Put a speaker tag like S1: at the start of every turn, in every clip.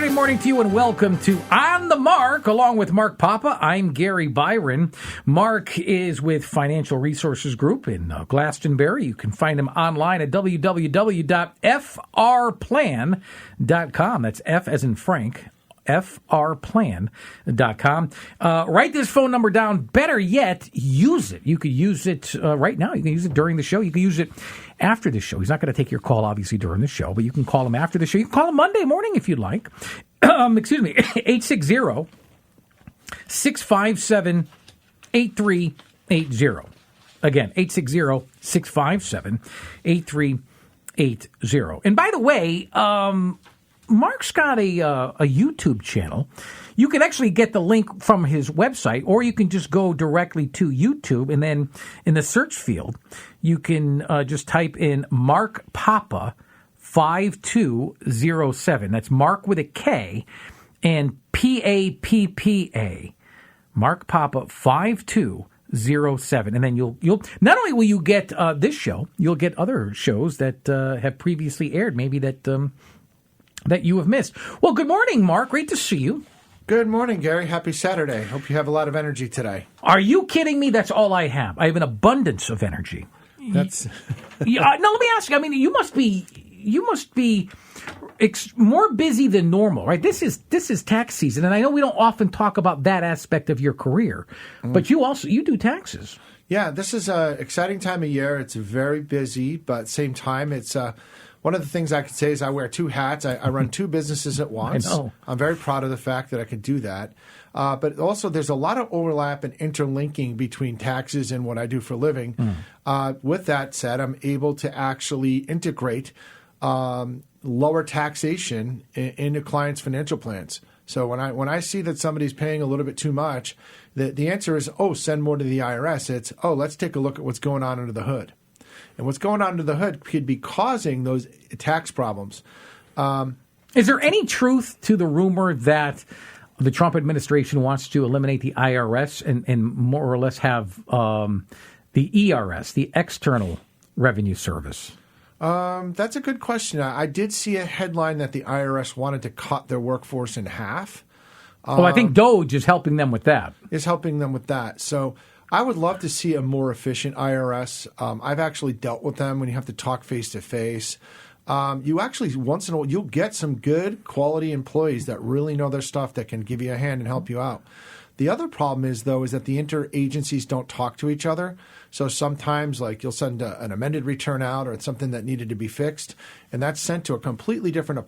S1: Saturday morning to you and welcome to On the Mark along with Mark Papa. I'm Gary Byron. Mark is with Financial Resources Group in Glastonbury. You can find him online at www.frplan.com. That's F as in Frank. frplan.com. Write this phone number down. Better yet, use it. You could use it right now. You can use it during the show. You can use it after the show. He's not going to take your call, obviously, during the show, but you can call him after the show. You can call him Monday morning if you'd like. 860-657-8380. Again, 860-657-8380. And by the way, Mark's got a YouTube channel. You can actually get the link from his website, or you can just go directly to YouTube, and then in the search field, you can just type in Mark Papa 5207. That's Mark with a K and P-A-P-P-A. Mark Papa 5207. And then you'll not only will you get this show, you'll get other shows that have previously aired, maybe that you have missed. Well, good morning, Mark. Great to see you.
S2: Good morning, Gary. Happy Saturday. Hope you have a lot of energy today.
S1: Are you kidding me? That's all I have. I have an abundance of energy.
S2: That's
S1: no, let me ask you. I mean, you must be more busy than normal, right? This is tax season, and I know we don't often talk about that aspect of your career, but you do taxes.
S2: Yeah, this is an exciting time of year. It's very busy, but at the same time, it's one of the things I could say is I wear two hats. I run two businesses at once.
S1: I know.
S2: I'm very proud of the fact that I can do that. But also there's a lot of overlap and interlinking between taxes and what I do for a living. With that said, I'm able to actually integrate lower taxation into clients' financial plans. So when I see that somebody's paying a little bit too much, the answer is, send more to the IRS. It's, let's take a look at what's going on under the hood. And what's going on under the hood could be causing those tax problems.
S1: Is there any truth to the rumor that the Trump administration wants to eliminate the IRS and more or less have the ERS, the External Revenue Service?
S2: That's a good question. I did see a headline that the IRS wanted to cut their workforce in half.
S1: I think DOGE is helping them with that.
S2: So I would love to see a more efficient IRS. I've actually dealt with them when you have to talk face to face. You actually, once in a while, you'll get some good quality employees that really know their stuff that can give you a hand and help you out. The other problem is that the interagencies don't talk to each other. So sometimes, like, you'll send an amended return out or it's something that needed to be fixed, and that's sent to a completely different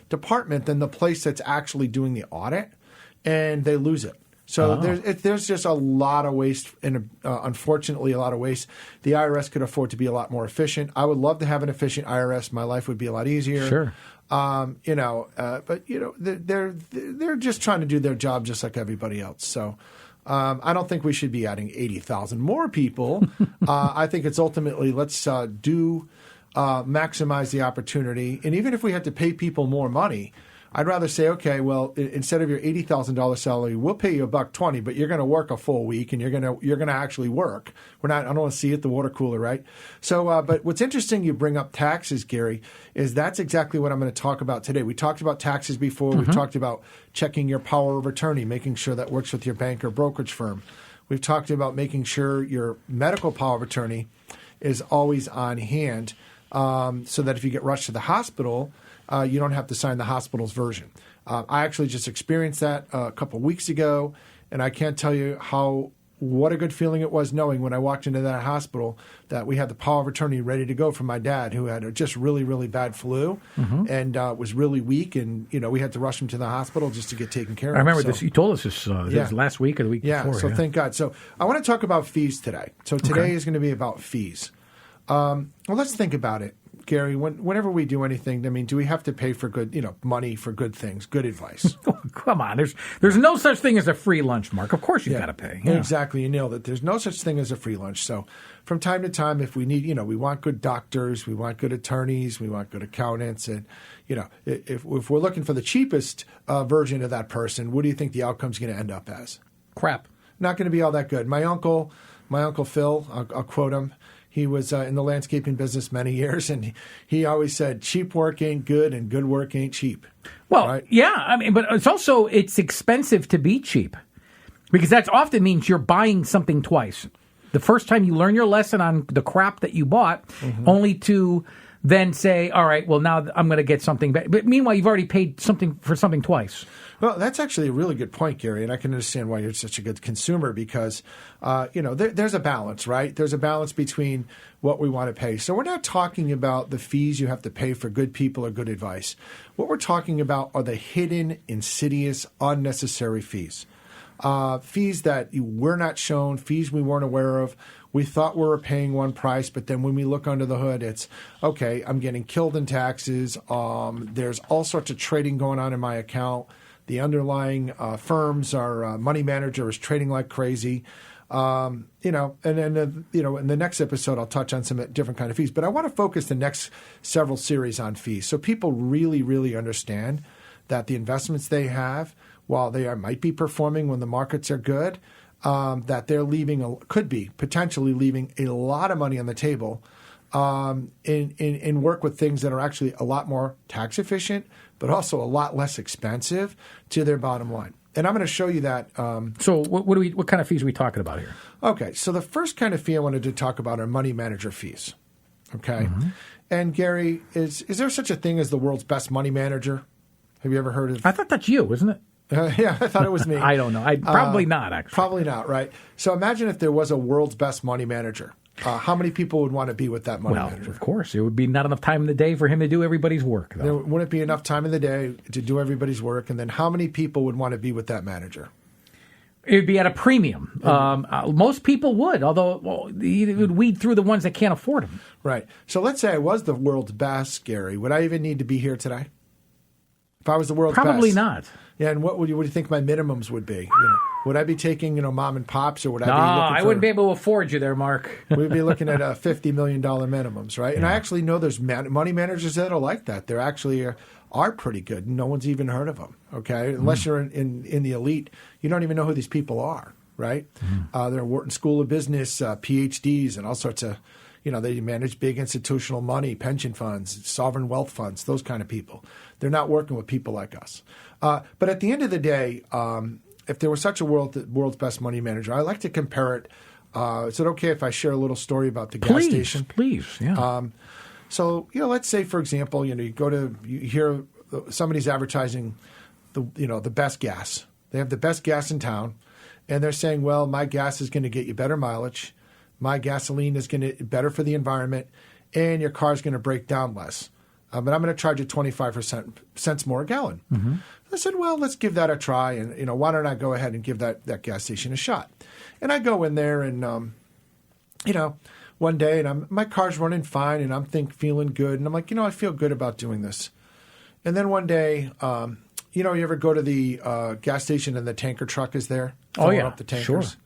S2: department than the place that's actually doing the audit, and they lose it. So there's just a lot of waste, and unfortunately a lot of waste. The IRS could afford to be a lot more efficient. I would love to have an efficient IRS. My life would be a lot easier.
S1: Sure.
S2: But they're just trying to do their job just like everybody else. So I don't think we should be adding 80,000 more people. I think it's ultimately let's maximize the opportunity. And even if we had to pay people more money, I'd rather say, okay, well, instead of your $80,000 salary, we'll pay you $120, but you're going to work a full week and you're going to actually work. I don't want to see it at the water cooler, right? So, but what's interesting, you bring up taxes, Gary, is that's exactly what I'm going to talk about today. We talked about taxes before. We've talked about checking your power of attorney, making sure that works with your bank or brokerage firm. We've talked about making sure your medical power of attorney is always on hand, so that if you get rushed to the hospital, you don't have to sign the hospital's version. I actually just experienced that a couple of weeks ago, and I can't tell you what a good feeling it was knowing when I walked into that hospital that we had the power of attorney ready to go for my dad, who had just really, really bad flu and was really weak, and we had to rush him to the hospital just to get taken care of.
S1: I remember this. You told us this last week or the week before.
S2: So thank God. So I want to talk about fees today. So today is going to be about fees. Well, let's think about it. Gary, whenever we do anything, I mean, do we have to pay for good, money for good things, good advice?
S1: Oh, come on, there's no such thing as a free lunch, Mark. Of course you've got to pay. Yeah.
S2: Exactly, you nailed it. There's no such thing as a free lunch. So from time to time, if we need, we want good doctors, we want good attorneys, we want good accountants, and, if we're looking for the cheapest version of that person, what do you think the outcome's going to end up as?
S1: Crap.
S2: Not going to be all that good. My uncle Phil, I'll quote him. He was in the landscaping business many years, and he always said, cheap work ain't good, and good work ain't cheap.
S1: Well,
S2: right?
S1: yeah, I mean, but it's expensive to be cheap, because that often means you're buying something twice. The first time you learn your lesson on the crap that you bought, only to then say, all right, well, now I'm going to get something back. But meanwhile, you've already paid something for something twice.
S2: Well, that's actually a really good point, Gary, and I can understand why you're such a good consumer because, there's a balance, right? There's a balance between what we want to pay. So we're not talking about the fees you have to pay for good people or good advice. What we're talking about are the hidden, insidious, unnecessary fees. Fees that we're not shown, fees we weren't aware of. We thought we were paying one price, but then when we look under the hood, it's, okay, I'm getting killed in taxes. There's all sorts of trading going on in my account. The underlying firms, our money manager is trading like crazy. And then, in the next episode, I'll touch on some different kind of fees. But I want to focus the next several series on fees so people really, really understand that the investments they have, while they might be performing when the markets are good, that they're could be potentially leaving a lot of money on the table in work with things that are actually a lot more tax efficient, but also a lot less expensive to their bottom line. And I'm going to show you that.
S1: So what kind of fees are we talking about here?
S2: Okay, so the first kind of fee I wanted to talk about are money manager fees. Okay, and Gary, is there such a thing as the world's best money manager? Have you ever heard of?
S1: I thought that's you, isn't it?
S2: Yeah, I thought it was me.
S1: I don't know. Probably not, actually.
S2: Probably not, right? So imagine if there was a world's best money manager. How many people would want to be with that money manager?
S1: Of course. It would be not enough time in the day for him to do everybody's work, though.
S2: There wouldn't be enough time in the day to do everybody's work. And then how many people would want to be with that manager?
S1: It would be at a premium. Most people would, although it would weed through the ones that can't afford them.
S2: Right. So let's say I was the world's best, Gary. Would I even need to be here today? If I was the world's best?
S1: Probably not.
S2: Yeah, and what do you think my minimums would be? Would I be taking, mom and pops, or would I be looking
S1: I wouldn't be able to afford you there, Mark.
S2: We'd be looking at $50 million minimums, right? Yeah. And I actually know there's money managers that are like that. They're actually are pretty good. No one's even heard of them, okay? Unless you're in the elite, you don't even know who these people are, right? They're Wharton School of Business, PhDs, and all sorts of, they manage big institutional money, pension funds, sovereign wealth funds, those kind of people. They're not working with people like us. But at the end of the day, if there was such a world's best money manager, I like to compare it. Is it okay if I share a little story about the gas station?
S1: Please, yeah.
S2: So, let's say, for example, you hear somebody's advertising the best gas. They have the best gas in town, and they're saying, well, my gas is going to get you better mileage. My gasoline is going to better for the environment, and your car is going to break down less. But I'm going to charge you 25 cents more a gallon. I said, well, let's give that a try, and why don't I go ahead and give that gas station a shot? And I go in there, and one day, and my car's running fine, and I'm feeling good, and I'm like, I feel good about doing this. And then one day, you ever go to the gas station and the tanker truck is there filling up the tankers?
S1: Sure.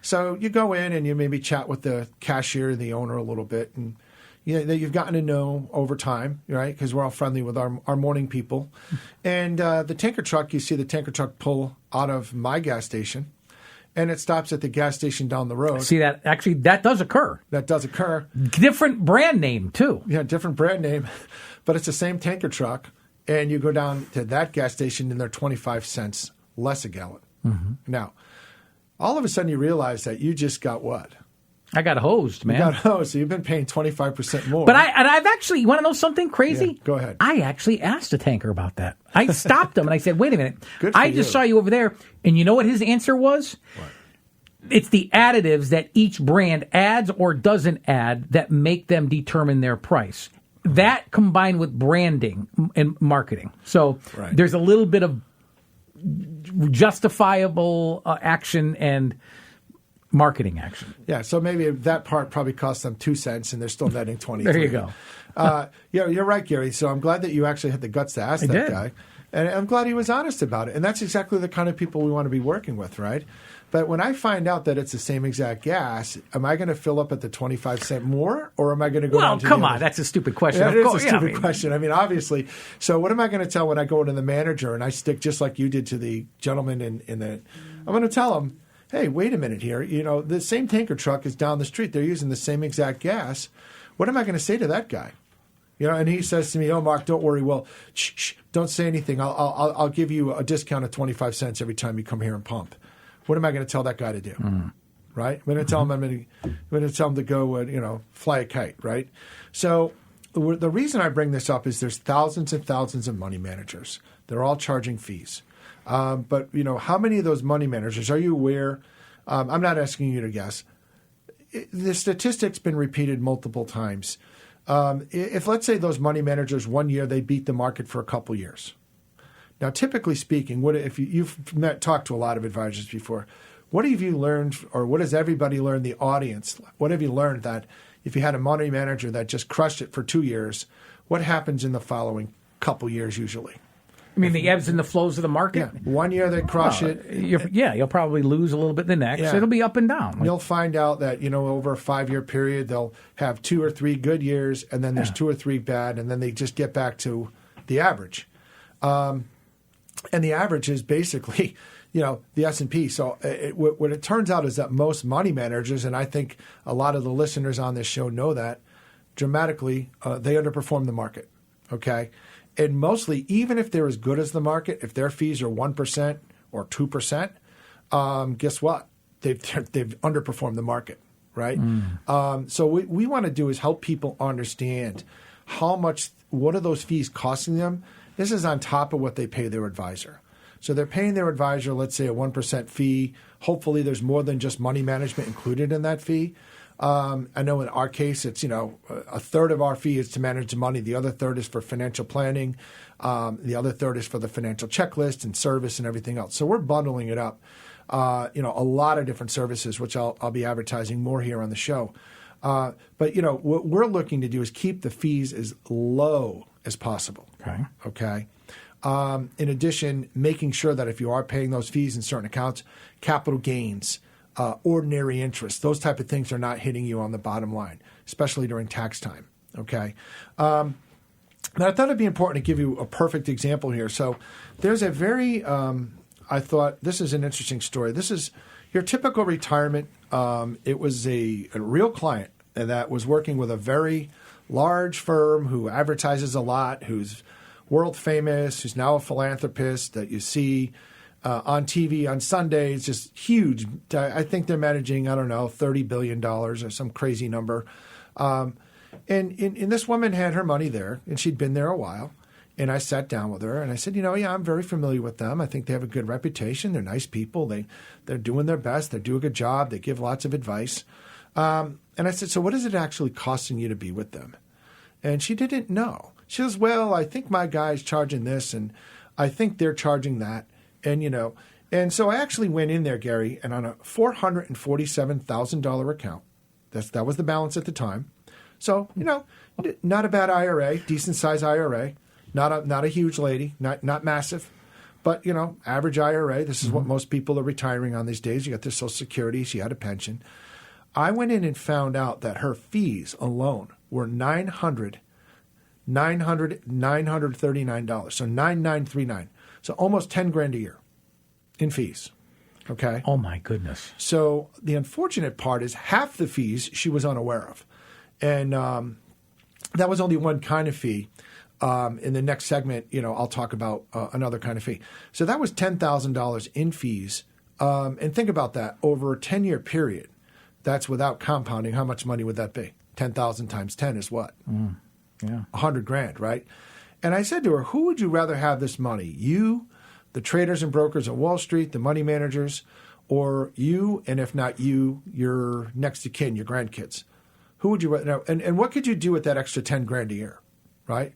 S2: So you go in and you maybe chat with the cashier and the owner a little bit, and you've gotten to know over time, right? Because we're all friendly with our morning people. And the tanker truck, you see the tanker truck pull out of my gas station, and it stops at the gas station down the road.
S1: See, that does occur.
S2: That does occur.
S1: Different brand name, too.
S2: Yeah, different brand name, but it's the same tanker truck. And you go down to that gas station, and they're 25 cents less a gallon. Now, all of a sudden you realize that you just got what?
S1: I got hosed, man.
S2: You got hosed, so you've been paying 25% more.
S1: But I've actually, you want to know something crazy?
S2: Yeah, go ahead.
S1: I actually asked the tanker about that. I stopped him and I said, wait a minute. I just saw you over there. And you know what his answer was?
S2: What?
S1: It's the additives that each brand adds or doesn't add that make them determine their price. That combined with branding and marketing. So there's a little bit of justifiable action and marketing action.
S2: Yeah, so maybe that part probably cost them 2 cents, and they're still netting 23.
S1: There you go.
S2: You're right, Gary. So I'm glad that you actually had the guts to ask that guy. And I'm glad he was honest about it. And that's exactly the kind of people we want to be working with, right? But when I find out that it's the same exact gas, am I going to fill up at the 25 cent more, or am I going to go down to
S1: come on, that's a stupid question.
S2: Yeah, it is a stupid question. I mean, obviously. So what am I going to tell when I go to the manager and I stick just like you did to the gentleman in the – I'm going to tell him, hey, wait a minute here. The same tanker truck is down the street. They're using the same exact gas. What am I going to say to that guy? And he says to me, "Oh, Mark, don't worry. Well, shh, don't say anything. I'll give you a discount of 25 cents every time you come here and pump." What am I going to tell that guy to do? Right? I'm going to tell him to go, fly a kite. Right? So the reason I bring this up is there's thousands and thousands of money managers. They're all charging fees. But how many of those money managers are you aware? I'm not asking you to guess. The statistic's been repeated multiple times. If let's say those money managers 1 year they beat the market for a couple years. Now, typically speaking, if you've talked to a lot of advisors before, what have you learned, or what has everybody learned? The audience, what have you learned that if you had a money manager that just crushed it for 2 years, what happens in the following couple years usually?
S1: I mean, the ebbs and the flows of the market?
S2: Yeah. 1 year they crush it.
S1: You'll probably lose a little bit the next.
S2: Yeah.
S1: It'll be up and down.
S2: You'll find out that, over a 5-year period, they'll have 2 or 3 good years, and then there's 2 or 3 bad, and then they just get back to the average. And the average is basically, the S&P. So what it turns out is that most money managers, and I think a lot of the listeners on this show know that, dramatically, they underperform the market, okay? And mostly, even if they're as good as the market, if their fees are 1% or 2%, guess what? They've underperformed the market, right? So what we want to do is help people understand what are those fees costing them? This is on top of what they pay their advisor. So they're paying their advisor, let's say, a 1% fee. Hopefully there's more than just money management included in that fee. I know in our case, it's, a third of our fee is to manage the money. The other third is for financial planning. The other third is for the financial checklist and service and everything else. So we're bundling it up, a lot of different services, which I'll be advertising more here on the show. But, what we're looking to do is keep the fees as low as possible. Okay. In addition, making sure that if you are paying those fees in certain accounts, capital gains, ordinary interest, those type of things are not hitting you on the bottom line, especially during tax time, okay? Now, I thought it'd be important to give you a perfect example here. So there's a very, I thought this is an interesting story. This is your typical retirement. It was a real client that was working with a very large firm who advertises a lot, who's world famous, who's now a philanthropist that you see on TV on Sundays, just huge. I think they're managing, $30 billion or some crazy number. And this woman had her money there, and she'd been there a while. And I sat down with her, and I said, I'm very familiar with them. I think they have a good reputation. They're nice people. They're doing their best. They do a good job. They give lots of advice. And I said, so what is it actually costing you to be with them? And she didn't know. She says, well, I think my guy's charging this, and I think they're charging that. And so I actually went in there, Gary, and on a $447,000 account, that was the balance at the time. So, not a bad IRA, decent size IRA, not a huge lady, not massive, but, average IRA. This is what most people are retiring on these days. You got their Social Security. She had a pension. I went in and found out that her fees alone were $939. So $9,939. So almost $10,000 a year in fees. Okay.
S1: Oh my goodness.
S2: So the unfortunate part is half the fees she was unaware of, and that was only one kind of fee. In the next segment, I'll talk about another kind of fee. So that was $10,000 in fees, and think about that over a 10-year period. That's without compounding. How much money would that be? 10,000 times 10 is what?
S1: Yeah,
S2: $100,000, right? And I said to her, who would you rather have this money? You, the traders and brokers on Wall Street, the money managers, or you, and if not you, your next of kin, your grandkids? Who would you rather? And what could you do with that extra $10,000 a year, right?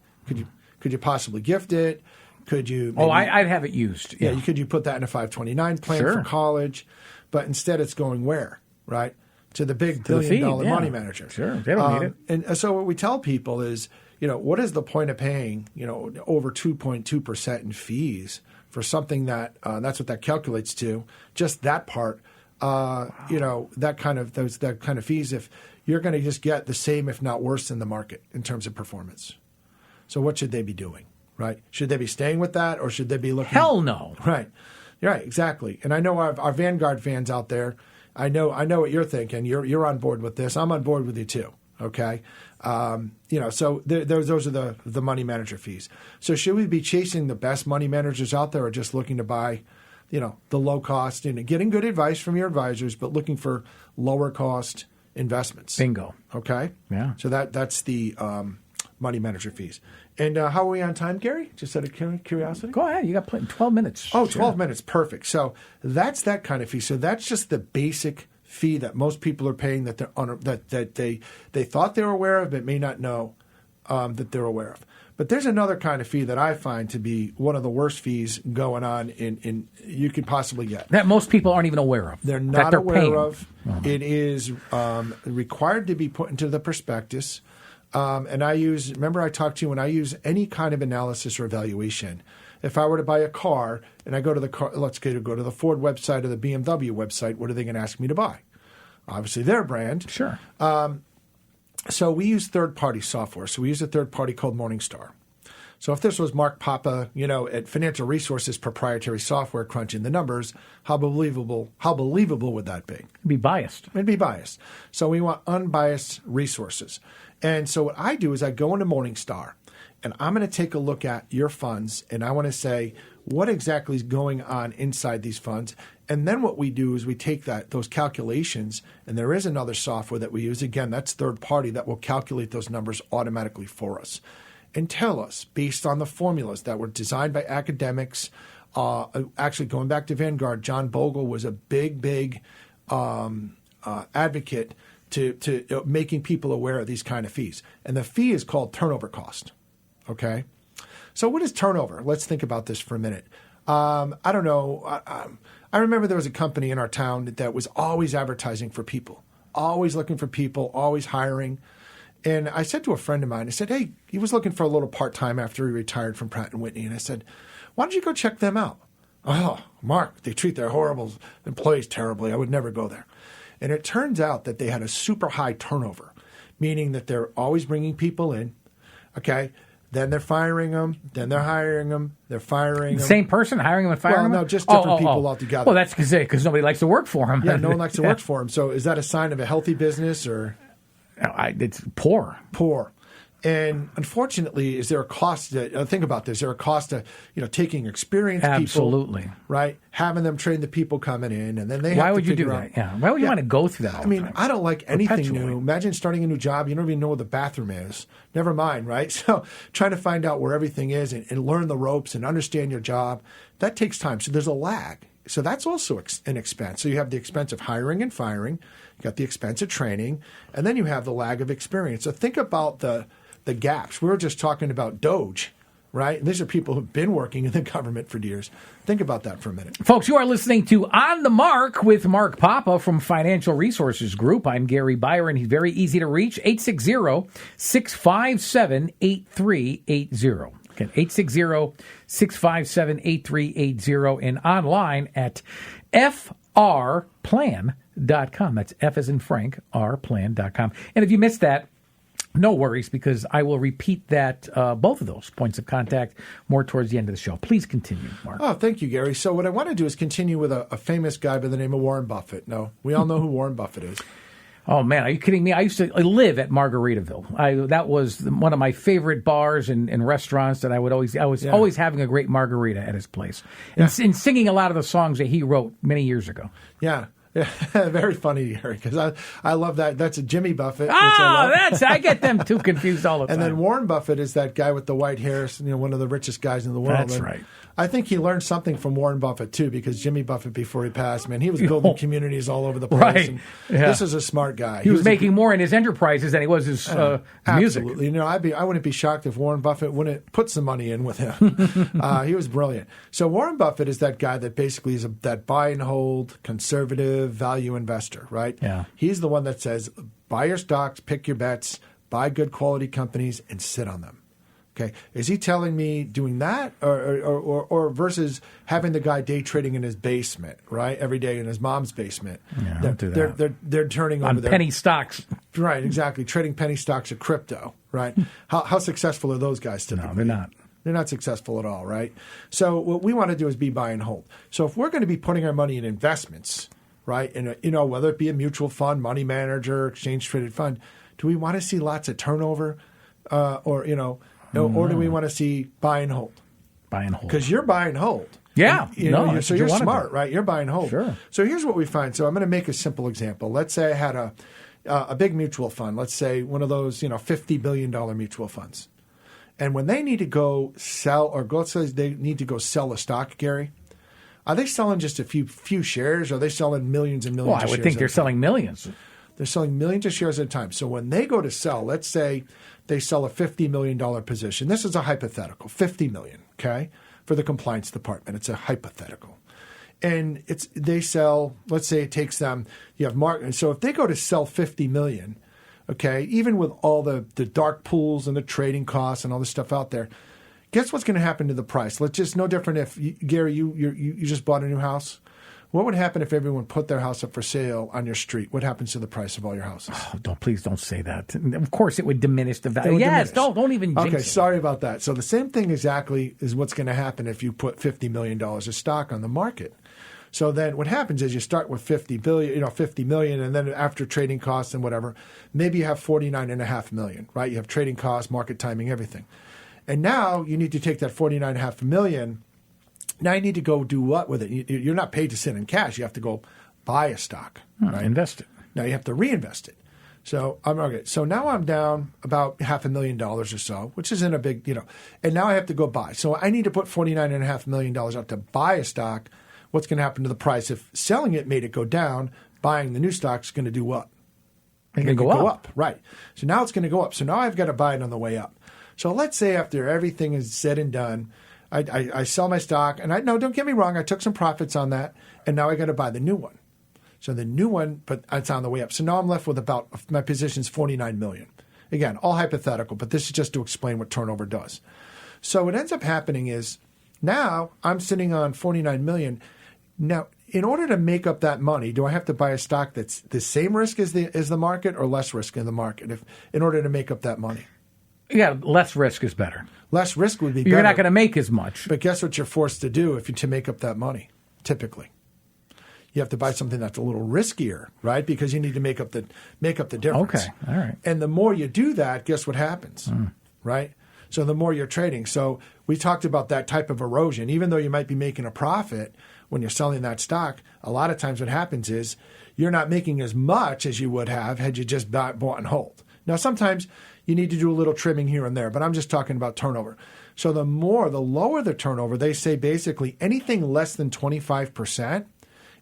S2: Could you possibly gift it? Could you? Maybe,
S1: I'd have it used.
S2: Yeah, could you put that in a 529 plan for college? But instead, it's going where, right? To the big billion-dollar money manager.
S1: Sure, they don't need it.
S2: And so what we tell people is, what is the point of paying, over 2.2% in fees for something that that's what that calculates to? Just that part, that kind of fees. If you're going to just get the same, if not worse, than the market in terms of performance. So what should they be doing, right? Should they be staying with that, or should they be looking?
S1: Hell no.
S2: Right. Right, exactly. And I know our Vanguard fans out there. I know what you're thinking. You're on board with this. I'm on board with you too. Okay, so those are the money manager fees. So should we be chasing the best money managers out there, or just looking to buy, the low cost and getting good advice from your advisors, but looking for lower cost investments?
S1: Bingo.
S2: Okay.
S1: Yeah.
S2: So that's the money manager fees. And how are we on time, Gary? Just out of curiosity.
S1: Go ahead. You got 12 minutes.
S2: Oh, 12 minutes. Perfect. So that's that kind of fee. So that's just the basic fee that most people are paying that they thought they were aware of, but may not know that they're aware of. But there's another kind of fee that I find to be one of the worst fees going on in you could possibly get.
S1: That most people aren't even aware of.
S2: They're not aware
S1: paying.
S2: of. Uh-huh. It is required to be put into the prospectus. And remember I talked to you when I use any kind of analysis or evaluation. If I were to buy a car and I go to the car, let's go to the Ford website or the BMW website, what are they going to ask me to buy? Obviously their brand.
S1: Sure.
S2: So we use third-party software. So we use a third party called Morningstar. So if this was Mark Papa, at Financial Resources proprietary software crunching the numbers, how believable would that be?
S1: It'd be biased.
S2: It'd be biased. So we want unbiased resources. And so what I do is I go into Morningstar, and I'm going to take a look at your funds, and I want to say what exactly is going on inside these funds. And then what we do is we take those calculations, and there is another software that we use. Again, that's third party that will calculate those numbers automatically for us and tell us, based on the formulas that were designed by academics. Actually, going back to Vanguard, John Bogle was a big advocate to making people aware of these kind of fees. And the fee is called turnover cost. Okay? So what is turnover? Let's think about this for a minute. I don't know. I remember there was a company in our town that was always advertising for people, always looking for people, always hiring. And I said to a friend of mine, I said, hey, he was looking for a little part-time after he retired from Pratt & Whitney. And I said, why don't you go check them out? Oh, Mark, they treat their horrible employees terribly. I would never go there. And it turns out that they had a super high turnover, meaning that they're always bringing people in, okay? Then they're firing them, then they're hiring them, they're firing them.
S1: Same person hiring them and firing them?
S2: Well, no, just different people altogether.
S1: Well, that's because nobody likes to work for them.
S2: Yeah, no one likes to work for them. So is that a sign of a healthy business or?
S1: It's poor.
S2: Poor. And unfortunately, is there a cost to think about this? Is there a cost to taking experienced people?
S1: Absolutely.
S2: Right? Having them train the people coming in, and then they
S1: Why
S2: have
S1: would
S2: to
S1: you do
S2: figure
S1: that?
S2: out.
S1: Yeah. Why would you want to go through that all the time?
S2: I don't like anything new.
S1: Perpetually.
S2: Imagine starting a new job. You don't even know where the bathroom is. Never mind, right? So trying to find out where everything is and learn the ropes and understand your job, that takes time. So there's a lag. So that's also an expense. So you have the expense of hiring and firing. You got the expense of training. And then you have the lag of experience. So think about the gaps. We were just talking about Doge, right? These are people who've been working in the government for years. Think about that for a minute.
S1: Folks, you are listening to On the Mark with Mark Papa from Financial Resources Group. I'm Gary Byron. He's very easy to reach. 860-657-8380. Again, 860-657-8380 and online at frplan.com. That's F as in Frank, rplan.com. And if you missed that, no worries, because I will repeat that, both of those points of contact more towards the end of the show. Please continue, Mark.
S2: Oh, thank you, Gary. So what I want to do is continue with a famous guy by the name of Warren Buffett. No, we all know who Warren Buffett is.
S1: Oh, man, are you kidding me? I used to live at Margaritaville. That was one of my favorite bars and restaurants that I was always having a great margarita at his place. And singing a lot of the songs that he wrote many years ago.
S2: Yeah. Yeah, very funny, Gary, because I love that. That's a Jimmy Buffett.
S1: I get them too confused all the time.
S2: And then Warren Buffett is that guy with the white hair, one of the richest guys in the world.
S1: That's
S2: and
S1: right.
S2: I think he learned something from Warren Buffett, too, because Jimmy Buffett, before he passed, man, he was building communities all over the place.
S1: Right.
S2: And
S1: yeah.
S2: This is a smart guy.
S1: He was making more in his enterprises than he was his music.
S2: Absolutely. I wouldn't be shocked if Warren Buffett wouldn't put some money in with him. He was brilliant. So Warren Buffett is that guy that basically is that buy and hold, conservative value investor, right?
S1: Yeah.
S2: He's the one that says, buy your stocks, pick your bets, buy good quality companies, and sit on them. Okay, is he telling me doing that, or versus having the guy day trading in his basement, right, every day in his mom's basement?
S1: Yeah, don't do that.
S2: They're turning
S1: on
S2: over
S1: penny stocks,
S2: right? Exactly, trading penny stocks of crypto, right? How successful are those guys typically?
S1: No, they're not.
S2: They're not successful at all, right? So what we want to do is be buy and hold. So if we're going to be putting our money in investments, right, and whether it be a mutual fund, money manager, exchange traded fund, do we want to see lots of turnover, or do we want to see buy and hold?
S1: Buy and hold.
S2: Because you're buy and hold.
S1: Yeah.
S2: And, so you're smart, right? You're buy and hold.
S1: Sure.
S2: So here's what we find. So I'm going to make a simple example. Let's say I had a big mutual fund. Let's say one of those, $50 billion mutual funds. And when they need to go sell, or let's say they need to go sell a stock, Gary, are they selling just a few shares? Or are they selling millions and millions of shares?
S1: Well, I would think they're selling millions.
S2: They're selling millions of shares at a time. So when they go to sell, let's say they sell a $50 million position. This is a hypothetical, $50 million, okay, for the compliance department. It's a hypothetical. And they sell, let's say it takes them, you have market. So if they go to sell $50 million, okay, even with all the dark pools and the trading costs and all this stuff out there, guess what's going to happen to the price? Let's just, no different if, Gary, you just bought a new house. What would happen if everyone put their house up for sale on your street? What happens to the price of all your houses?
S1: Oh, please don't say that. Of course, it would diminish the value. Yes, don't even jinx it.
S2: Okay, sorry about that. So the same thing exactly is what's going to happen if you put $50 million of stock on the market. So then what happens is you start with $50 million, and then after trading costs and whatever, maybe you have $49.5 million, right? You have trading costs, market timing, everything. And now you need to take that $49.5 million. Now you need to go do what with it? You're not paid to sit in cash. You have to go buy a stock. Right?
S1: Invest it.
S2: Now you have to reinvest it. So okay. So now I'm down about $500,000 or so, which isn't a big, and now I have to go buy. So I need to put $49.5 million up to buy a stock. What's going to happen to the price? If selling it made it go down, buying the new stock is going to do what?
S1: It's going to go up.
S2: Right. So now it's going to go up. So now I've got to buy it on the way up. So let's say after everything is said and done, I sell my stock, and don't get me wrong, I took some profits on that, and now I got to buy the new one. So the new one, but it's on the way up. So now I'm left with about, my position's $49 million. Again, all hypothetical, but this is just to explain what turnover does. So what ends up happening is now I'm sitting on $49 million. Now, in order to make up that money, do I have to buy a stock that's the same risk as the market or less risk in the market in order to make up that money?
S1: Yeah, less risk is better.
S2: Less risk would be better.
S1: You're not going to make as much.
S2: But guess what you're forced to do to make up that money, typically? You have to buy something that's a little riskier, right? Because you need to make up the difference.
S1: Okay, all right.
S2: And the more you do that, guess what happens, right? So the more you're trading. So we talked about that type of erosion. Even though you might be making a profit when you're selling that stock, a lot of times what happens is you're not making as much as you would have had you just bought and hold. Now, sometimes you need to do a little trimming here and there, but I'm just talking about turnover. So the lower the turnover, they say basically anything less than 25%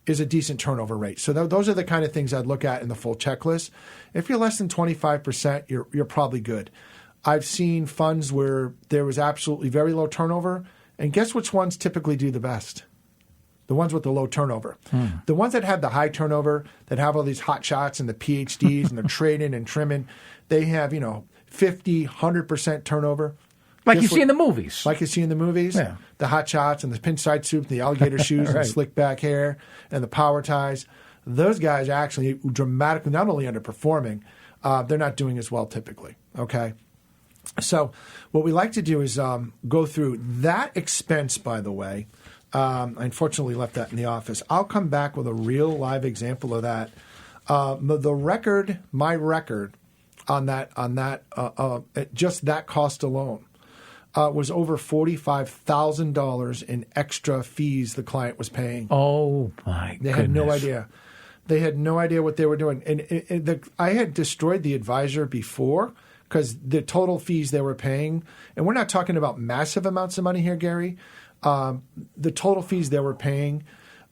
S2: is a decent turnover rate. So those are the kind of things I'd look at in the full checklist. If you're less than 25%, you're probably good. I've seen funds where there was absolutely very low turnover, and guess which ones typically do the best? The ones with the low turnover. The ones that have the high turnover, that have all these hot shots and the PhDs and they're trading and trimming, they have, 50, 100% turnover.
S1: Like you see in the movies.
S2: Like you see in the movies.
S1: Yeah.
S2: The hot shots and the pinstripe suit, the alligator shoes
S1: Right.
S2: and the slick back hair and the power ties. Those guys are actually dramatically not only underperforming, they're not doing as well typically. Okay. So what we like to do is go through that expense, by the way. I unfortunately left that in the office. I'll come back with a real live example of that. My record on that, just that cost alone was over $45,000 in extra fees the client was paying.
S1: Oh my goodness.
S2: They had no idea. They had no idea what they were doing. And I had destroyed the advisor before because the total fees they were paying, and we're not talking about massive amounts of money here, Gary. The total fees they were paying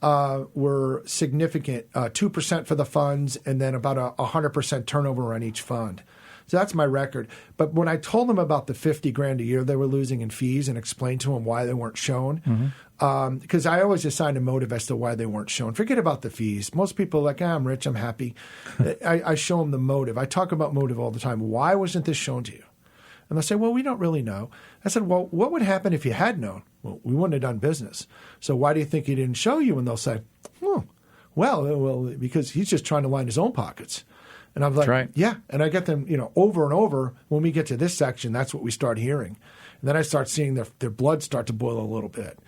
S2: were significant, 2% for the funds and then about 100% turnover on each fund. So that's my record. But when I told them about the $50,000 a year they were losing in fees and explained to them why they weren't shown, because I always assign a motive as to why they weren't shown. Forget about the fees. Most people are like, I'm rich, I'm happy. I show them the motive. I talk about motive all the time. Why wasn't this shown to you? And they'll say, well, we don't really know. I said, well, what would happen if you had known? Well, we wouldn't have done business. So why do you think he didn't show you? And they'll say, well, because he's just trying to line his own pockets. And I'm like,
S1: right.
S2: Yeah. And I get them, over and over. When we get to this section, that's what we start hearing. And then I start seeing their blood start to boil a little bit.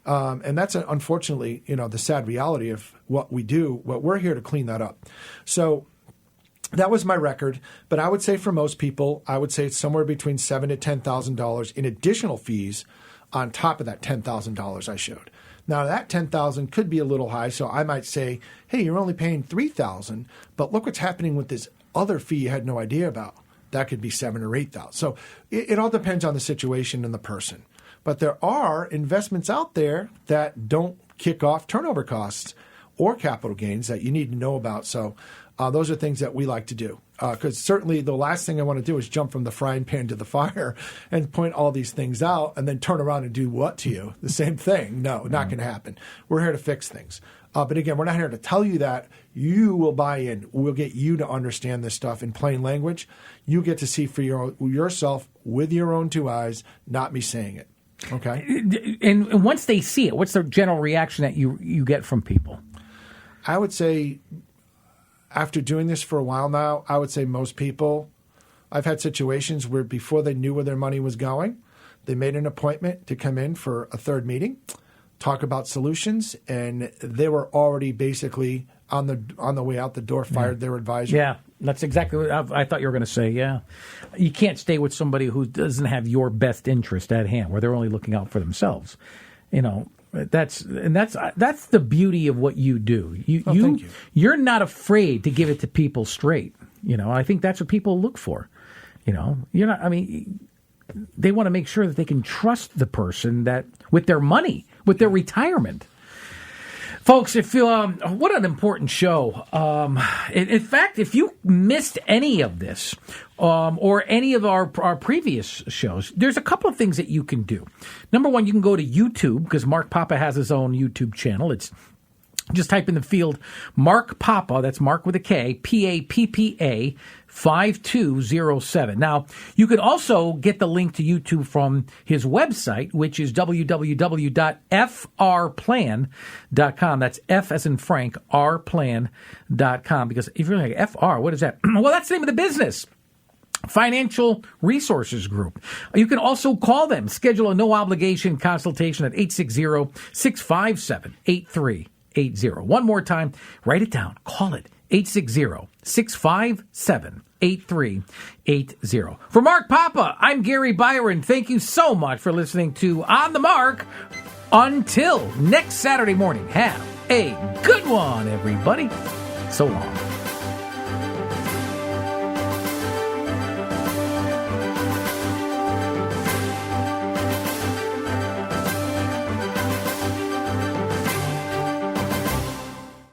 S2: And that's unfortunately, the sad reality of what we do. What we're here to clean that up. So that was my record. But I would say for most people, I would say it's somewhere between $7,000 to $10,000 in additional fees on top of that $10,000 I showed. Now that $10,000 could be a little high, so I might say, hey, you're only paying $3,000, but look what's happening with this other fee you had no idea about. That could be $7,000 or $8,000. So it all depends on the situation and the person. But there are investments out there that don't kick off turnover costs or capital gains that you need to know about. So those are things that we like to do. Because certainly the last thing I want to do is jump from the frying pan to the fire and point all these things out and then turn around and do what to you? The same thing. No, not going to happen. We're here to fix things. But again, we're not here to tell you that. You will buy in. We'll get you to understand this stuff in plain language. You get to see for yourself with your own two eyes, not me saying it. Okay?
S1: And once they see it, what's the general reaction that you get from people?
S2: I would say after doing this for a while now, I would say most people, I've had situations where before they knew where their money was going, they made an appointment to come in for a third meeting, talk about solutions, and they were already basically on the way out the door, fired their advisor.
S1: Yeah, that's exactly what I thought you were going to say, yeah. You can't stay with somebody who doesn't have your best interest at hand, where they're only looking out for themselves. That's the beauty of what you do.
S2: Thank you.
S1: You're not afraid to give it to people straight. I think that's what people look for. You're not. I mean, they want to make sure that they can trust the person that with their money, with their retirement. Folks, if what an important show. In fact, if you missed any of this or any of our previous shows, there's a couple of things that you can do. Number one, you can go to YouTube because Mark Papa has his own YouTube channel. It's just type in the field Mark Papa, that's Mark with a K, P-A-P-P-A, 5207. Now, you can also get the link to YouTube from his website, which is www.frplan.com. That's F as in Frank, rplan.com. Because if you're like, FR, what is that? Well, that's the name of the business. Financial Resources Group. You can also call them. Schedule a no-obligation consultation at 860-657-8380. One more time, write it down. Call it 860-657-8380. For Mark Papa, I'm Gary Byron. Thank you so much for listening to On the Mark. Until next Saturday morning, have a good one, everybody. So long.